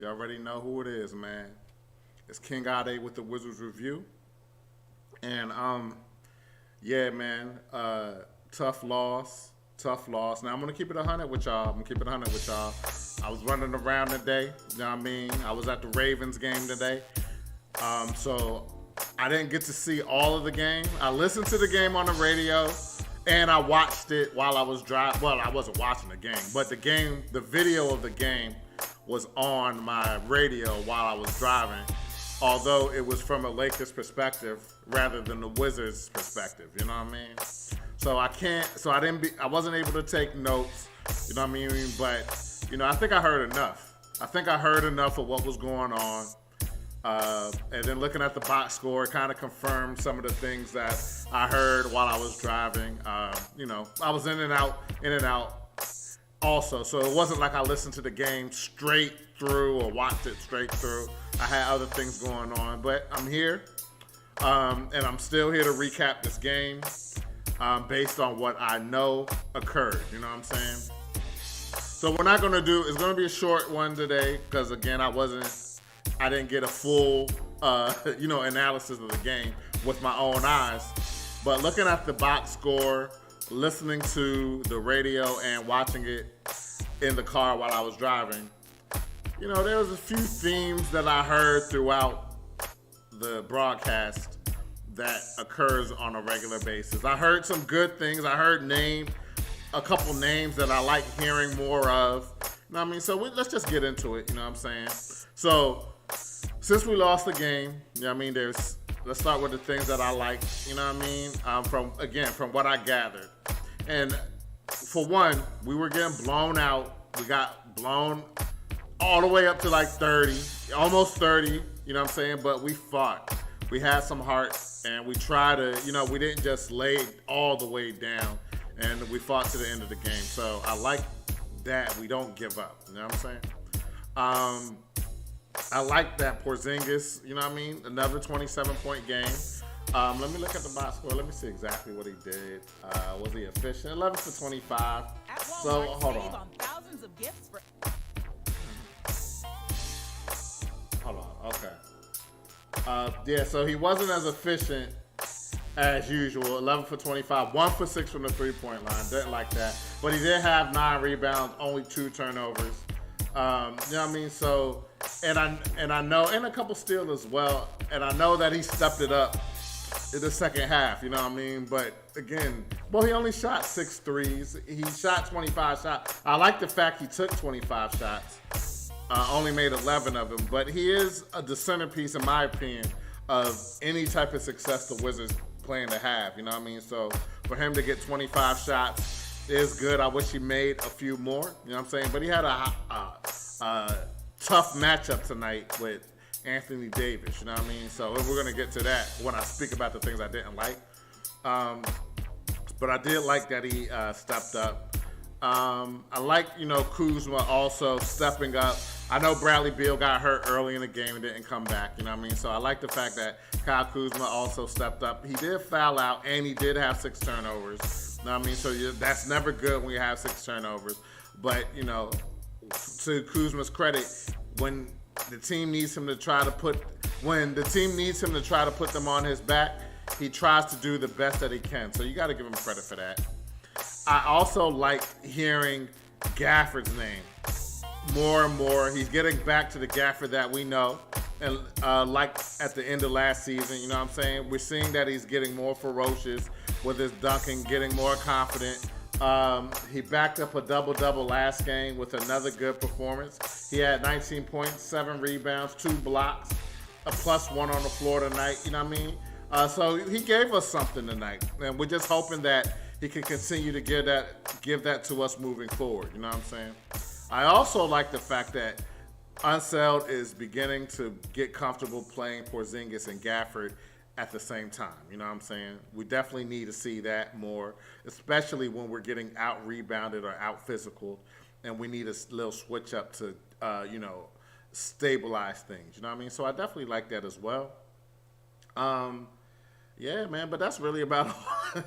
You already know who it is, man. It's King Ade with the Wizards Review. And yeah, man, tough loss. Tough loss. Now I'm gonna keep it 100 with y'all. I'm gonna keep it 100 with y'all. I was running around today, you know what I mean? I was at the Ravens game today. So I didn't get to see all of the game. I listened to the game on the radio and I watched it while I was driving. Well, I wasn't watching the game, but the video of the game was on my radio while I was driving. Although it was from a Lakers perspective rather than the Wizards perspective, you know what I mean? So I wasn't able to take notes, you know what I mean? But, I think I heard enough. I think I heard enough of what was going on. And then looking at the box score, it kind of confirmed some of the things that I heard while I was driving. I was in and out also. So it wasn't like I listened to the game straight through or watched it straight through. I had other things going on, but I'm here. And I'm still here to recap this game based on what I know occurred. You know what I'm saying? So what we're not going to do is going to be a short one today because, again, I didn't get a full, analysis of the game with my own eyes. But looking at the box score, listening to the radio and watching it in the car while I was driving, there was a few themes that I heard throughout the broadcast that occurs on a regular basis. I heard some good things. I heard a couple names that I like hearing more of. You know what I mean? So let's just get into it. You know what I'm saying? So since we lost the game, you know what I mean? Let's start with the things that I like. You know what I mean? From what I gathered. And for one, we were getting blown out. We got blown all the way up to like 30, almost 30. You know what I'm saying? But we fought. We had some heart, and we tried to, we didn't just lay all the way down, and we fought to the end of the game. So I like that we don't give up. You know what I'm saying? I like that Porzingis, you know what I mean? Another 27-point game. Let me look at the box score. Let me see exactly what he did. Was he efficient? 11 for 25. So hold on. Hold on. Okay. So he wasn't as efficient as usual. 11 for 25, 1 for 6 from the three-point line. Didn't like that. But he did have 9 rebounds, only 2 turnovers. You know what I mean? So, and I know, and a couple steals as well. And I know that he stepped it up in the second half. You know what I mean? But again, he only shot 6 threes. He shot 25 shots. I like the fact he took 25 shots. Only made 11 of them, but he is the centerpiece, in my opinion, of any type of success the Wizards plan to have. You know what I mean? So for him to get 25 shots is good. I wish he made a few more. You know what I'm saying? But he had a tough matchup tonight with Anthony Davis. You know what I mean? So we're gonna get to that when I speak about the things I didn't like. But I did like that he stepped up. I like, Kuzma also stepping up. I know Bradley Beal got hurt early in the game and didn't come back, you know what I mean? So I like the fact that Kyle Kuzma also stepped up. He did foul out, and he did have 6 turnovers. You know what I mean? So that's never good when you have 6 turnovers. But, to Kuzma's credit, when the team needs him to try to put them on his back, he tries to do the best that he can. So you got to give him credit for that. I also like hearing Gafford's name more and more. He's getting back to the Gafford that we know. And like at the end of last season, you know what I'm saying? We're seeing that he's getting more ferocious with his dunking, getting more confident. He backed up a double-double last game with another good performance. He had 19 points, 7 rebounds, 2 blocks, a +1 on the floor tonight, you know what I mean? So he gave us something tonight. And we're just hoping that he can continue to give that to us moving forward. You know what I'm saying? I also like the fact that Unseld is beginning to get comfortable playing Porzingis and Gafford at the same time. You know what I'm saying? We definitely need to see that more, especially when we're getting out-rebounded or out-physical, and we need a little switch up to, stabilize things. You know what I mean? So I definitely like that as well. Yeah, man, but that's really about all.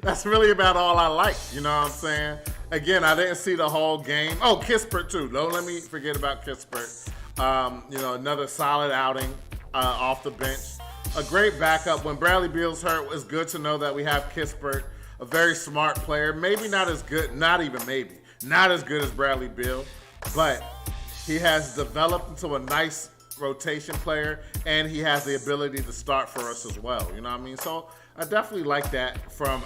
That's really about all I like. You know what I'm saying? Again, I didn't see the whole game. Oh, Kispert too. Don't let me forget about Kispert. Another solid outing off the bench. A great backup. When Bradley Beal's hurt, it's good to know that we have Kispert, a very smart player. Maybe not as good, not even maybe, not as good as Bradley Beal, but he has developed into a nice rotation player, and he has the ability to start for us as well. You know what I mean? So I definitely like that from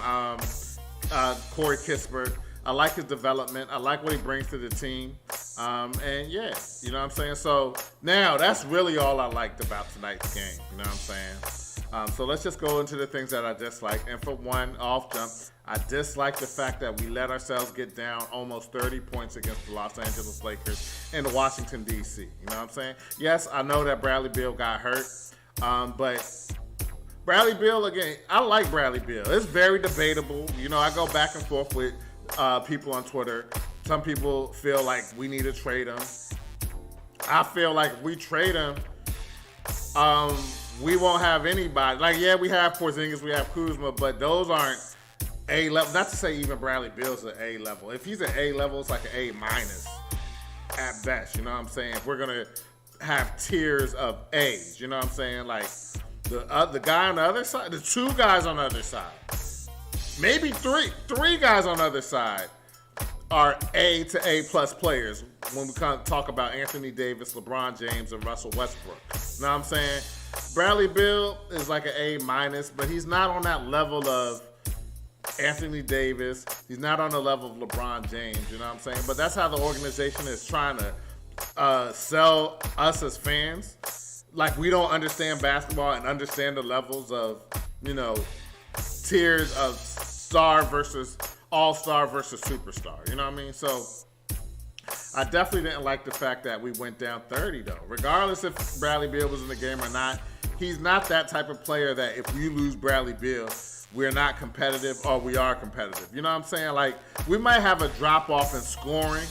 Corey Kispert. I like his development. I like what he brings to the team. And yeah, you know what I'm saying? So now that's really all I liked about tonight's game. You know what I'm saying? So let's just go into the things that I dislike. And for one, off jump, I dislike the fact that we let ourselves get down almost 30 points against the Los Angeles Lakers in Washington, D.C. You know what I'm saying? Yes, I know that Bradley Beal got hurt, but Bradley Beal, again, I like Bradley Beal. It's very debatable. You know, I go back and forth with people on Twitter. Some people feel like we need to trade him. I feel like if we trade him, we won't have anybody. Like, yeah, we have Porzingis, we have Kuzma, but those aren't A level. Not to say even Bradley Beal's an A level. If he's an A level, it's like an A minus at best. You know what I'm saying? If we're gonna have tiers of A's, you know what I'm saying? Like the guy on the other side, the two guys on the other side, maybe three guys on the other side are A to A plus players when we kind of talk about Anthony Davis, LeBron James, and Russell Westbrook. You know what I'm saying? Bradley Beal is like an A minus, but he's not on that level of Anthony Davis. He's not on the level of LeBron James, you know what I'm saying? But that's how the organization is trying to sell us as fans. Like, we don't understand basketball and understand the levels of, you know, tiers of star versus all-star versus superstar. You know what I mean? So I definitely didn't like the fact that we went down 30, though. Regardless if Bradley Beal was in the game or not, he's not that type of player that if we lose Bradley Beal, we're not competitive or we are competitive. You know what I'm saying? Like, we might have a drop-off in scoring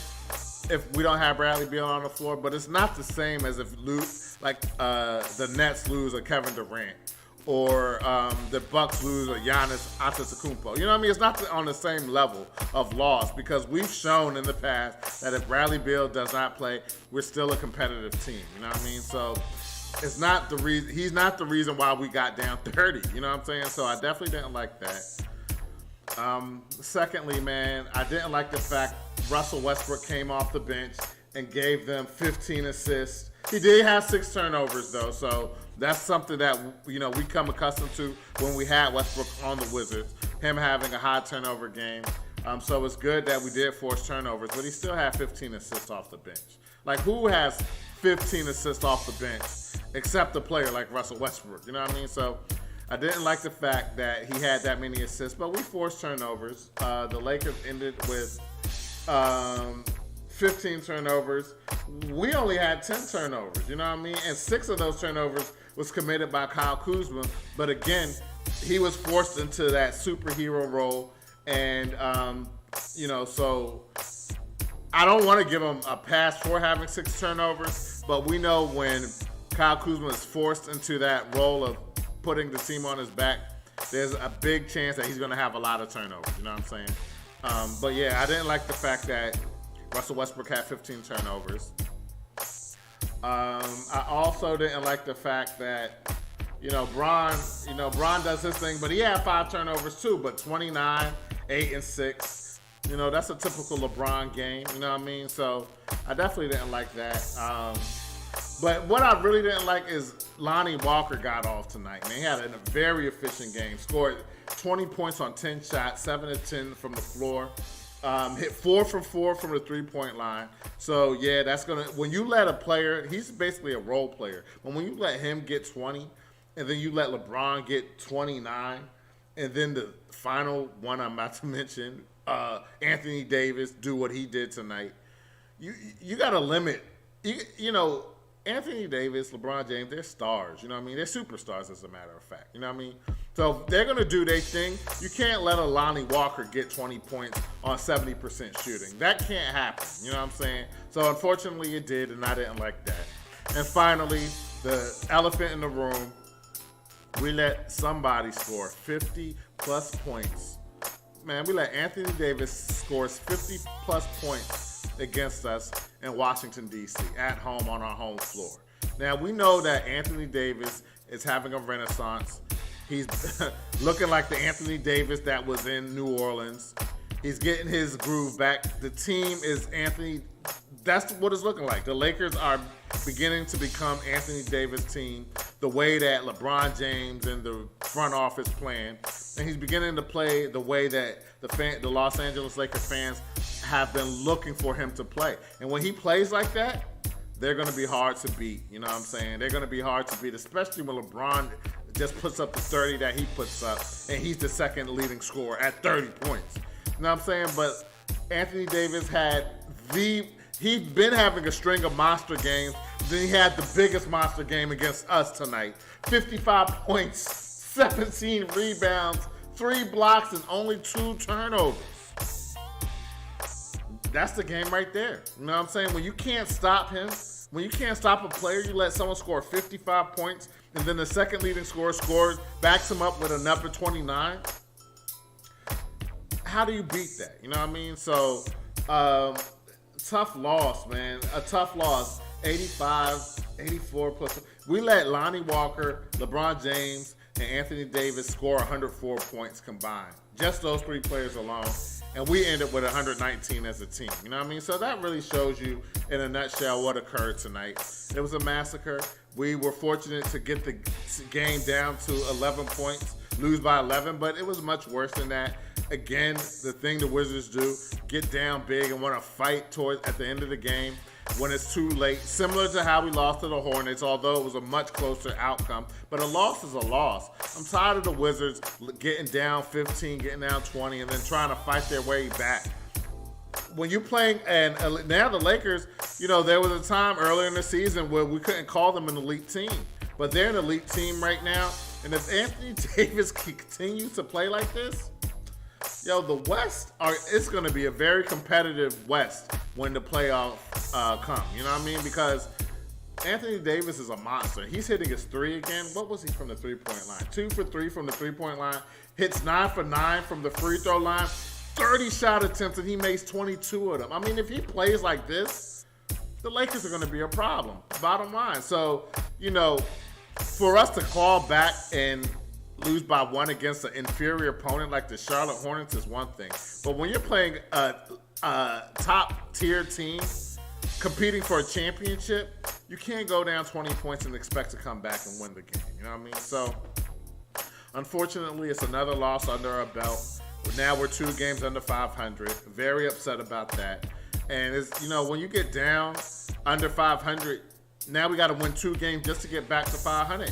if we don't have Bradley Beal on the floor, but it's not the same as if the Nets lose a Kevin Durant or the Bucks lose a Giannis Antetokounmpo. You know what I mean? It's not on the same level of loss because we've shown in the past that if Bradley Beal does not play, we're still a competitive team. You know what I mean? So it's not the reason. He's not the reason why we got down 30. You know what I'm saying? So I definitely didn't like that. Secondly, man, I didn't like the fact Russell Westbrook came off the bench and gave them 15 assists. He did have 6 turnovers, though, so that's something that, you know, we come accustomed to when we had Westbrook on the Wizards, him having a high turnover game. So it's good that we did force turnovers, but he still had 15 assists off the bench. Like, who has 15 assists off the bench except a player like Russell Westbrook? You know what I mean? So I didn't like the fact that he had that many assists, but we forced turnovers. The Lakers ended with 15 turnovers. We only had 10 turnovers, you know what I mean? And 6 of those turnovers was committed by Kyle Kuzma. But again, he was forced into that superhero role. And, you know, so I don't want to give him a pass for having 6 turnovers. But we know when Kyle Kuzma is forced into that role of putting the team on his back, there's a big chance that he's going to have a lot of turnovers. You know what I'm saying? But yeah, I didn't like the fact that Russell Westbrook had 15 turnovers. I also didn't like the fact that, Bron does his thing, but he had 5 turnovers too, but 29, 8, and 6. That's a typical LeBron game, you know what I mean? So I definitely didn't like that. But what I really didn't like is Lonnie Walker got off tonight, man. He had a very efficient game. Scored 20 points on 10 shots, 7 of 10 from the floor. Hit 4 from 4 from the three-point line. So, yeah, that's going to – when you let a player – he's basically a role player. But when you let him get 20 and then you let LeBron get 29 and then the final one I'm about to mention, Anthony Davis, do what he did tonight, you got to limit – Anthony Davis, LeBron James, they're stars, you know what I mean? They're superstars, as a matter of fact, you know what I mean? So if they're going to do their thing, you can't let a Lonnie Walker get 20 points on 70% shooting. That can't happen, you know what I'm saying? So unfortunately it did, and I didn't like that. And finally, the elephant in the room, we let somebody score 50-plus points man, we let Anthony Davis scores 50-plus points against us in Washington, D.C., at home on our home floor. Now, we know that Anthony Davis is having a renaissance. He's looking like the Anthony Davis that was in New Orleans. He's getting his groove back. The team is Anthony. That's what it's looking like. The Lakers are beginning to become Anthony Davis' team, the way that LeBron James and the front office plan. And he's beginning to play the way that the Los Angeles Lakers fans have been looking for him to play. And when he plays like that, they're going to be hard to beat. You know what I'm saying? They're going to be hard to beat, especially when LeBron just puts up the 30 that he puts up, and he's the second leading scorer at 30 points. You know what I'm saying? But Anthony Davis he's been having a string of monster games. Then he had the biggest monster game against us tonight. 55 points, 17 rebounds, 3 blocks, and only 2 turnovers. That's the game right there. You know what I'm saying? When you can't stop him, when you can't stop a player, you let someone score 55 points, and then the second leading scorer backs him up with another 29. How do you beat that? You know what I mean? So, tough loss, man. A tough loss. 85, 84 plus. We let Lonnie Walker, LeBron James, and Anthony Davis score 104 points combined. Just those 3 players alone. And we ended with 119 as a team. You know what I mean? So that really shows you in a nutshell what occurred tonight. It was a massacre. We were fortunate to get the game down to 11 points, lose by 11, but it was much worse than that. Again, the thing the Wizards do, get down big and want to fight at the end of the game when it's too late. Similar to how we lost to the Hornets, although it was a much closer outcome. But a loss is a loss. I'm tired of the Wizards getting down 15, getting down 20, and then trying to fight their way back. When you're playing, and now the Lakers, you know, there was a time earlier in the season where we couldn't call them an elite team. But they're an elite team right now. And if Anthony Davis continues to play like this, the West, it's going to be a very competitive West when the playoffs come. You know what I mean? Because Anthony Davis is a monster. He's hitting his 3 again. What was he from the 3-point line? 2 for 3 from the 3-point line. Hits 9 for 9 from the free throw line. 30 shot attempts, and he makes 22 of them. I mean, if he plays like this, the Lakers are going to be a problem. Bottom line. So, for us to claw back and lose by 1 against an inferior opponent like the Charlotte Hornets is one thing. But when you're playing a top-tier team competing for a championship, you can't go down 20 points and expect to come back and win the game. You know what I mean? So, unfortunately, it's another loss under our belt. Now we're 2 games under 500. Very upset about that. And, when you get down under 500, now we got to win 2 games just to get back to 500.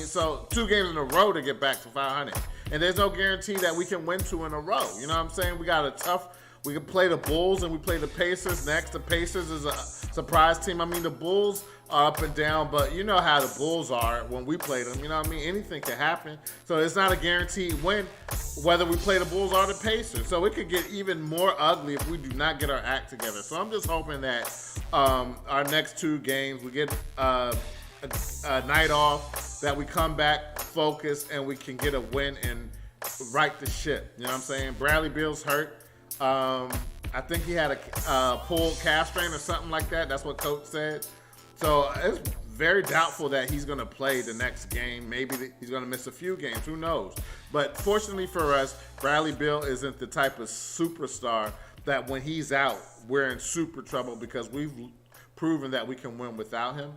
So 2 games in a row to get back to 500. And there's no guarantee that we can win 2 in a row. You know what I'm saying? We can play the Bulls and we play the Pacers next. The Pacers is a surprise team. The Bulls are up and down, but you know how the Bulls are when we play them. You know what I mean? Anything can happen. So it's not a guaranteed win whether we play the Bulls or the Pacers. So it could get even more ugly if we do not get our act together. So I'm just hoping that our next 2 games, we get a night off, that we come back focused and we can get a win and right the ship. You know what I'm saying? Bradley Beal's hurt. I think he had a pulled calf strain or something like that. That's what coach said. So it's very doubtful that he's going to play the next game. Maybe he's going to miss a few games. Who knows? But fortunately for us, Bradley Beal isn't the type of superstar that when he's out, we're in super trouble because we've proven that we can win without him.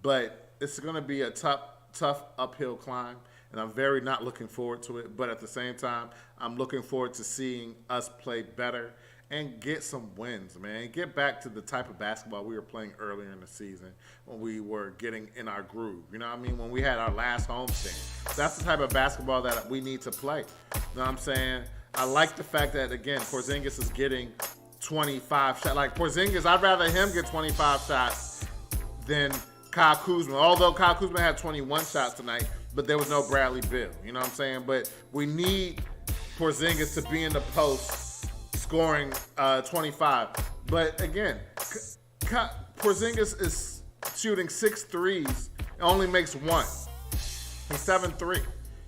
But it's going to be a tough uphill climb, and I'm very not looking forward to it. But at the same time, I'm looking forward to seeing us play better and get some wins, man. Get back to the type of basketball we were playing earlier in the season when we were getting in our groove. You know what I mean? When we had our last homestand. That's the type of basketball that we need to play. You know what I'm saying? I like the fact that, again, Porzingis is getting 25 shots. Like, Porzingis, I'd rather him get 25 shots than Kyle Kuzma. Although Kyle Kuzma had 21 shots tonight, but there was no Bradley Beal. You know what I'm saying? But we need Porzingis to be in the post scoring 25. But again, Porzingis is shooting 6 threes and only makes 1. He's 7'3".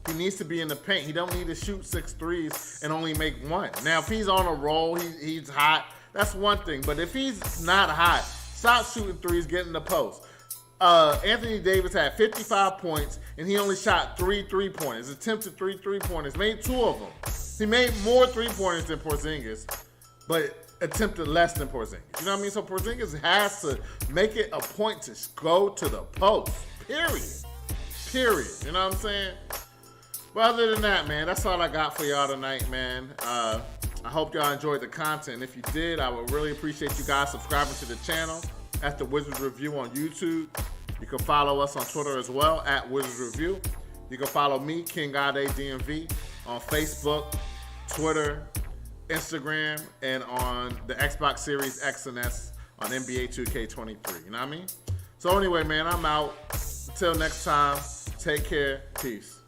He needs to be in the paint. He don't need to shoot 6 threes and only make 1. Now, if he's on a roll, he's hot. That's one thing. But if he's not hot, stop shooting threes, get in the post. Anthony Davis had 55 points, and he only shot 3 3-pointers, attempted 3 3-pointers, made 2 of them. He made more 3-pointers than Porzingis, but attempted less than Porzingis. You know what I mean? So Porzingis has to make it a point to go to the post, period. You know what I'm saying? But other than that, man, that's all I got for y'all tonight, man. I hope y'all enjoyed the content. If you did, I would really appreciate you guys subscribing to the channel at the Wizards Review on YouTube. You can follow us on Twitter as well at Wizards Review. You can follow me, King Ade DMV, on Facebook, Twitter, Instagram, and on the Xbox Series X and S on NBA 2K23. You know what I mean? So anyway, man, I'm out. Until next time, take care. Peace.